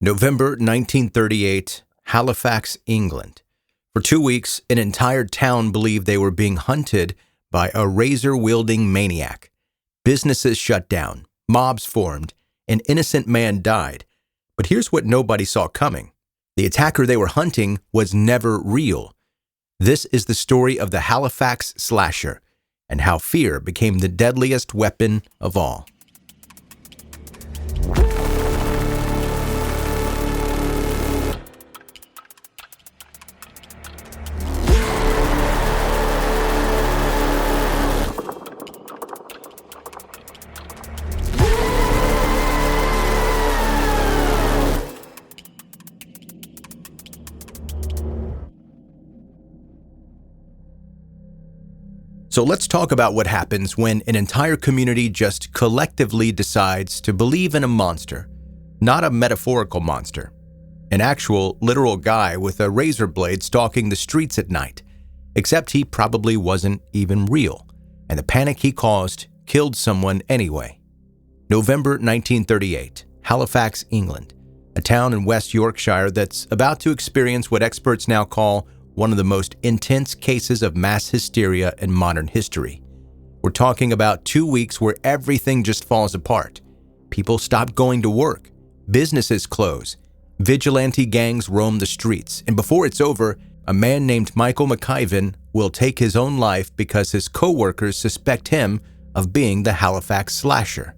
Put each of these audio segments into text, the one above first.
November 1938, Halifax, England. For 2 weeks, an entire town believed they were being hunted by a razor-wielding maniac. Businesses shut down, mobs formed, an innocent man died. But here's what nobody saw coming. The attacker they were hunting was never real. This is the story of the Halifax Slasher and how fear became the deadliest weapon of all. So let's talk about what happens when an entire community just collectively decides to believe in a monster. Not a metaphorical monster. An actual, literal guy with a razor blade stalking the streets at night. Except he probably wasn't even real, and the panic he caused killed someone anyway. November 1938, Halifax, England. A town in West Yorkshire that's about to experience what experts now call one of the most intense cases of mass hysteria in modern history. We're talking about 2 weeks where everything just falls apart. People stop going to work. Businesses close. Vigilante gangs roam the streets. And before it's over, a man named Michael McIvan will take his own life because his coworkers suspect him of being the Halifax Slasher.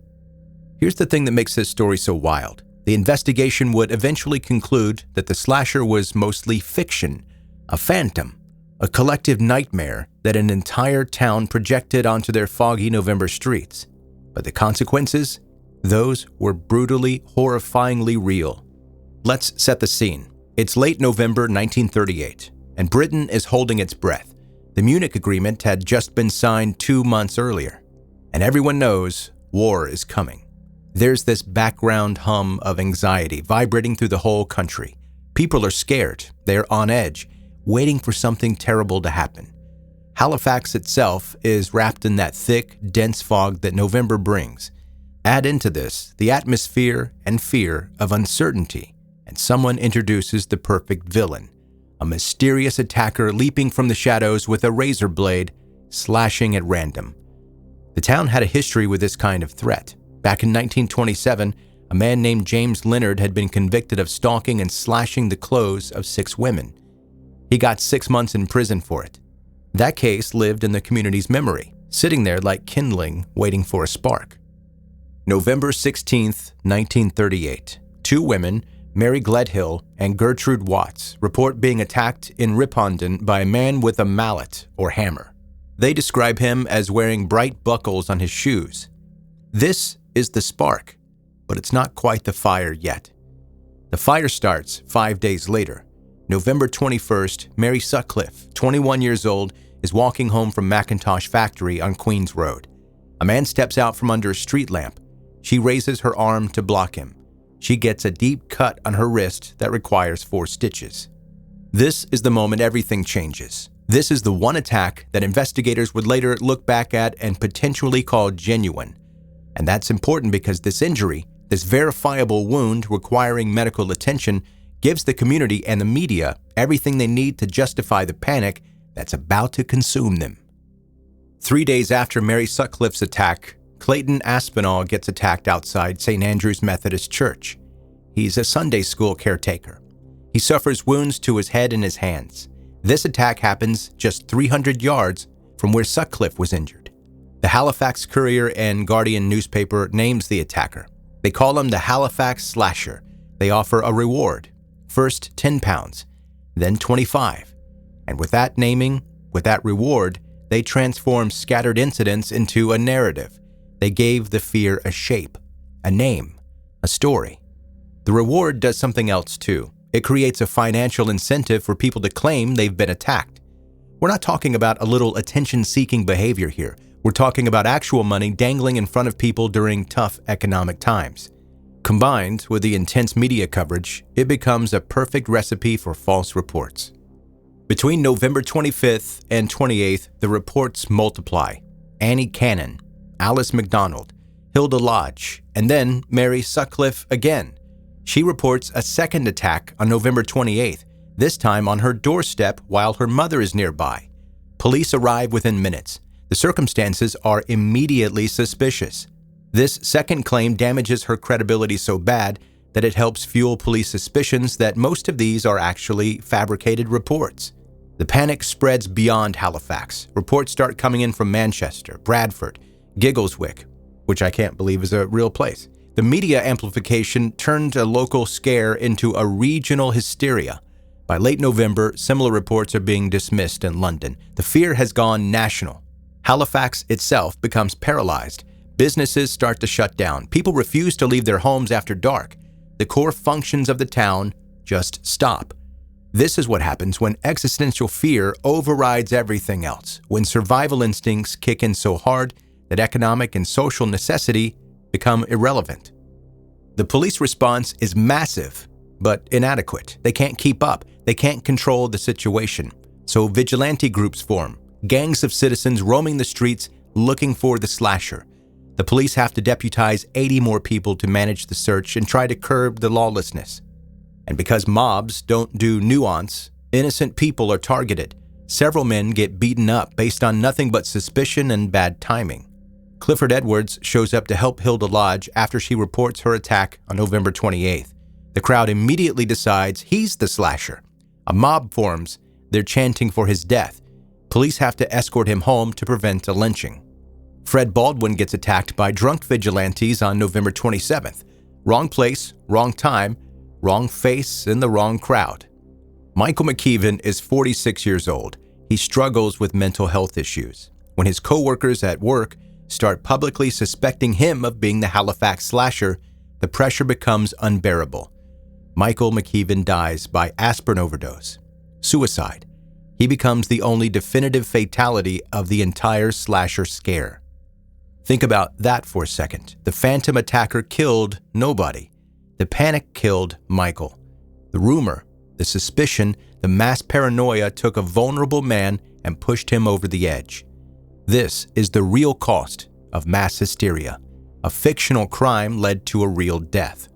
Here's the thing that makes this story so wild. The investigation would eventually conclude that the slasher was mostly fiction, a phantom, a collective nightmare that an entire town projected onto their foggy November streets. But the consequences? Those were brutally, horrifyingly real. Let's set the scene. It's late November 1938, and Britain is holding its breath. The Munich Agreement had just been signed 2 months earlier, and everyone knows war is coming. There's this background hum of anxiety vibrating through the whole country. People are scared, they're on edge, waiting for something terrible to happen. Halifax itself is wrapped in that thick, dense fog that November brings. Add into this the atmosphere and fear of uncertainty, and someone introduces the perfect villain, a mysterious attacker leaping from the shadows with a razor blade, slashing at random. The town had a history with this kind of threat. Back in 1927, a man named James Leonard had been convicted of stalking and slashing the clothes of 6 women. He got 6 months in prison for it. That case lived in the community's memory, sitting there like kindling, waiting for a spark. November 16th, 1938. 2 women, Mary Gledhill and Gertrude Watts, report being attacked in Ripon by a man with a mallet or hammer. They describe him as wearing bright buckles on his shoes. This is the spark, but it's not quite the fire yet. The fire starts 5 days later. November 21st, Mary Sutcliffe, 21 years old, is walking home from Macintosh Factory on Queens Road. A man steps out from under a street lamp. She raises her arm to block him. She gets a deep cut on her wrist that requires 4 stitches. This is the moment everything changes. This is the one attack that investigators would later look back at and potentially call genuine. And that's important because this injury, this verifiable wound requiring medical attention, gives the community and the media everything they need to justify the panic that's about to consume them. 3 days after Mary Sutcliffe's attack, Clayton Aspinall gets attacked outside St. Andrew's Methodist Church. He's a Sunday school caretaker. He suffers wounds to his head and his hands. This attack happens just 300 yards from where Sutcliffe was injured. The Halifax Courier and Guardian newspaper names the attacker. They call him the Halifax Slasher. They offer a reward. First 10 pounds, then 25. And with that naming, with that reward, they transformed scattered incidents into a narrative. They gave the fear a shape, a name, a story. The reward does something else too. It creates a financial incentive for people to claim they've been attacked. We're not talking about a little attention-seeking behavior here. We're talking about actual money dangling in front of people during tough economic times. Combined with the intense media coverage, it becomes a perfect recipe for false reports. Between November 25th and 28th, the reports multiply. Annie Cannon, Alice MacDonald, Hilda Lodge, and then Mary Sutcliffe again. She reports a second attack on November 28th, this time on her doorstep while her mother is nearby. Police arrive within minutes. The circumstances are immediately suspicious. This second claim damages her credibility so bad that it helps fuel police suspicions that most of these are actually fabricated reports. The panic spreads beyond Halifax. Reports start coming in from Manchester, Bradford, Giggleswick, which I can't believe is a real place. The media amplification turned a local scare into a regional hysteria. By late November, similar reports are being dismissed in London. The fear has gone national. Halifax itself becomes paralyzed. Businesses start to shut down. People refuse to leave their homes after dark. The core functions of the town just stop. This is what happens when existential fear overrides everything else, when survival instincts kick in so hard that economic and social necessity become irrelevant. The police response is massive, but inadequate. They can't keep up. They can't control the situation. So vigilante groups form, gangs of citizens roaming the streets looking for the slasher. The police have to deputize 80 more people to manage the search and try to curb the lawlessness. And because mobs don't do nuance, innocent people are targeted. Several men get beaten up based on nothing but suspicion and bad timing. Clifford Edwards shows up to help Hilda Lodge after she reports her attack on November 28th. The crowd immediately decides he's the slasher. A mob forms. They're chanting for his death. Police have to escort him home to prevent a lynching. Fred Baldwin gets attacked by drunk vigilantes on November 27th. Wrong place, wrong time, wrong face, and the wrong crowd. Michael McKeevan is 46 years old. He struggles with mental health issues. When his coworkers at work start publicly suspecting him of being the Halifax Slasher, the pressure becomes unbearable. Michael McKeevan dies by aspirin overdose. Suicide. He becomes the only definitive fatality of the entire slasher scare. Think about that for a second. The phantom attacker killed nobody. The panic killed Michael. The rumor, the suspicion, the mass paranoia took a vulnerable man and pushed him over the edge. This is the real cost of mass hysteria. A fictional crime led to a real death.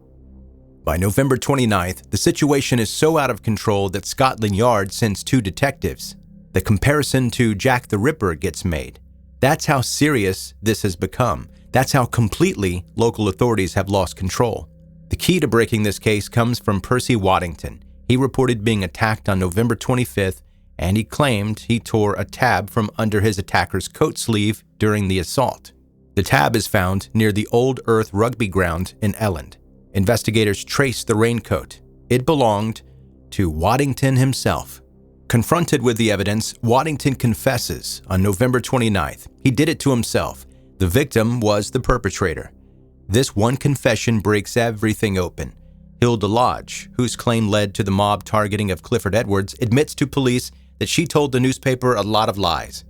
By November 29th, the situation is so out of control that Scotland Yard sends 2 detectives. The comparison to Jack the Ripper gets made. That's how serious this has become. That's how completely local authorities have lost control. The key to breaking this case comes from Percy Waddington. He reported being attacked on November 25th, and he claimed he tore a tab from under his attacker's coat sleeve during the assault. The tab is found near the Old Earth Rugby Ground in Elland. Investigators traced the raincoat. It belonged to Waddington himself. Confronted with the evidence, Waddington confesses on November 29th. He did it to himself. The victim was the perpetrator. This one confession breaks everything open. Hilda Lodge, whose claim led to the mob targeting of Clifford Edwards, admits to police that she told the newspaper a lot of lies.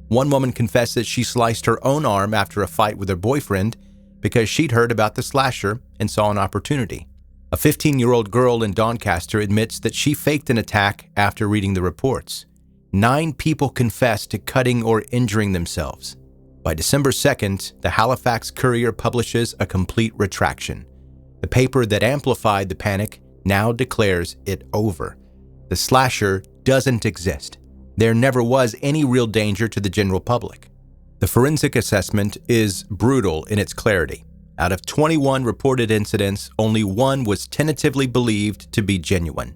One woman confessed that she sliced her own arm after a fight with her boyfriend because she'd heard about the slasher and saw an opportunity. A 15-year-old girl in Doncaster admits that she faked an attack after reading the reports. 9 people confessed to cutting or injuring themselves. By December 2nd, the Halifax Courier publishes a complete retraction. The paper that amplified the panic now declares it over. The slasher doesn't exist. There never was any real danger to the general public. The forensic assessment is brutal in its clarity. Out of 21 reported incidents, only 1 was tentatively believed to be genuine.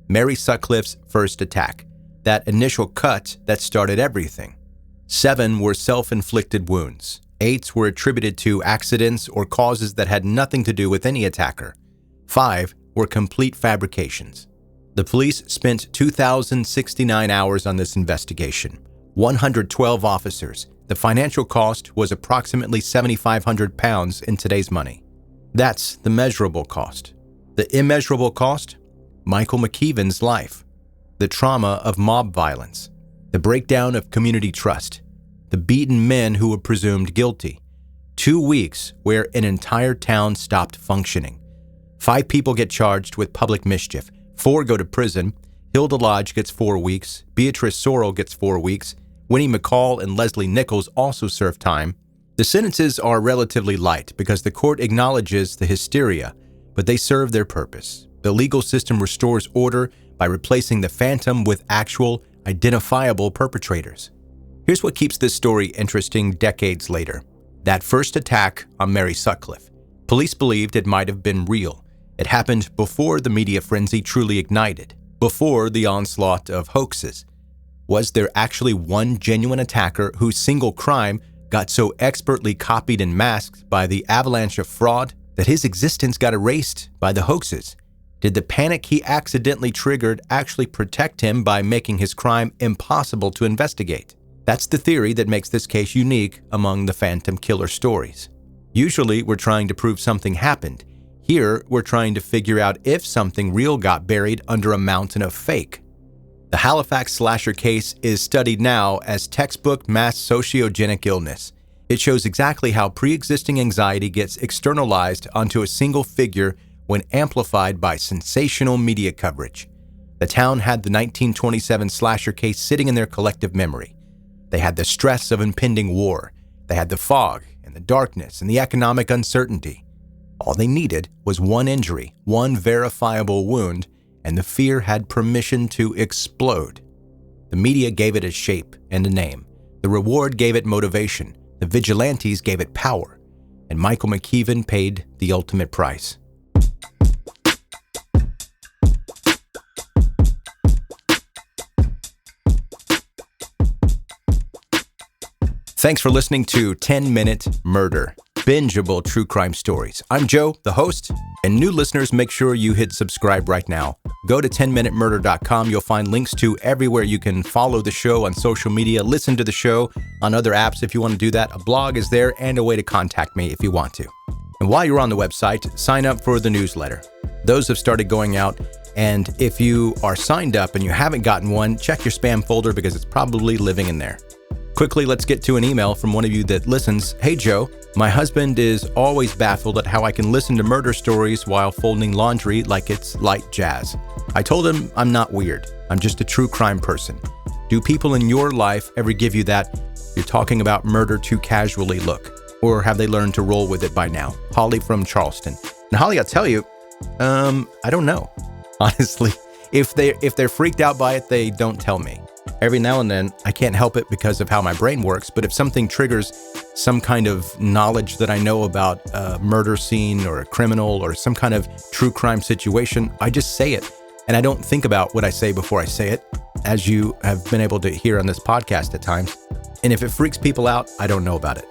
Mary Sutcliffe's first attack, that initial cut that started everything. 7 were self-inflicted wounds. 8 were attributed to accidents or causes that had nothing to do with any attacker. 5 were complete fabrications. The police spent 2,069 hours on this investigation. 112 officers. The financial cost was approximately £7,500 in today's money. That's the measurable cost. The immeasurable cost? Michael McKeevan's life. The trauma of mob violence. The breakdown of community trust. The beaten men who were presumed guilty. 2 weeks where an entire town stopped functioning. 5 people get charged with public mischief. 4 go to prison. Hilda Lodge gets 4 weeks. Beatrice Sorrell gets 4 weeks. Winnie McCall and Leslie Nichols also serve time. The sentences are relatively light because the court acknowledges the hysteria, but they serve their purpose. The legal system restores order by replacing the phantom with actual, identifiable perpetrators. Here's what keeps this story interesting decades later. That first attack on Mary Sutcliffe. Police believed it might have been real. It happened before the media frenzy truly ignited, before the onslaught of hoaxes. Was there actually one genuine attacker whose single crime got so expertly copied and masked by the avalanche of fraud that his existence got erased by the hoaxes? Did the panic he accidentally triggered actually protect him by making his crime impossible to investigate? That's the theory that makes this case unique among the phantom killer stories. Usually, we're trying to prove something happened. Here, we're trying to figure out if something real got buried under a mountain of fake. The Halifax Slasher case is studied now as textbook mass sociogenic illness. It shows exactly how pre-existing anxiety gets externalized onto a single figure when amplified by sensational media coverage. The town had the 1927 slasher case sitting in their collective memory. They had the stress of impending war. They had the fog and the darkness and the economic uncertainty. All they needed was one injury, one verifiable wound, and the fear had permission to explode. The media gave it a shape and a name. The reward gave it motivation. The vigilantes gave it power. And Michael McKeevan paid the ultimate price. Thanks for listening to 10-Minute Murder, bingeable true crime stories. I'm Joe, the host, and new listeners, make sure you hit subscribe right now. Go to 10minutemurder.com. You'll find links to everywhere you can follow the show on social media, listen to the show on other apps if you want to do that. A blog is there and a way to contact me if you want to. And while you're on the website, sign up for the newsletter. Those have started going out, and if you are signed up and you haven't gotten one, check your spam folder because it's probably living in there. Quickly, let's get to an email from one of you that listens. Hey, Joe, my husband is always baffled at how I can listen to murder stories while folding laundry like it's light jazz. I told him I'm not weird. I'm just a true crime person. Do people in your life ever give you that you're talking about murder too casually look? Or have they learned to roll with it by now? Holly from Charleston. And Holly, I'll tell you, I don't know. Honestly, if they're freaked out by it, they don't tell me. Every now and then, I can't help it because of how my brain works, but if something triggers some kind of knowledge that I know about a murder scene or a criminal or some kind of true crime situation, I just say it. And I don't think about what I say before I say it, as you have been able to hear on this podcast at times. And if it freaks people out, I don't know about it.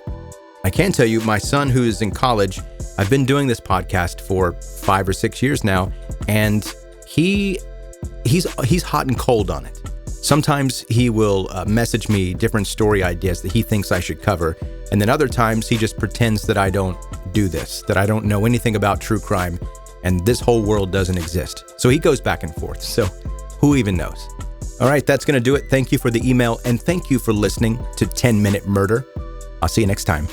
I can tell you, my son who is in college, I've been doing this podcast for 5 or 6 years now, and he's hot and cold on it. Sometimes he will message me different story ideas that he thinks I should cover, and then other times he just pretends that I don't do this, that I don't know anything about true crime, and this whole world doesn't exist. So he goes back and forth, so who even knows? All right, that's going to do it. Thank you for the email, and thank you for listening to 10-Minute Murder. I'll see you next time.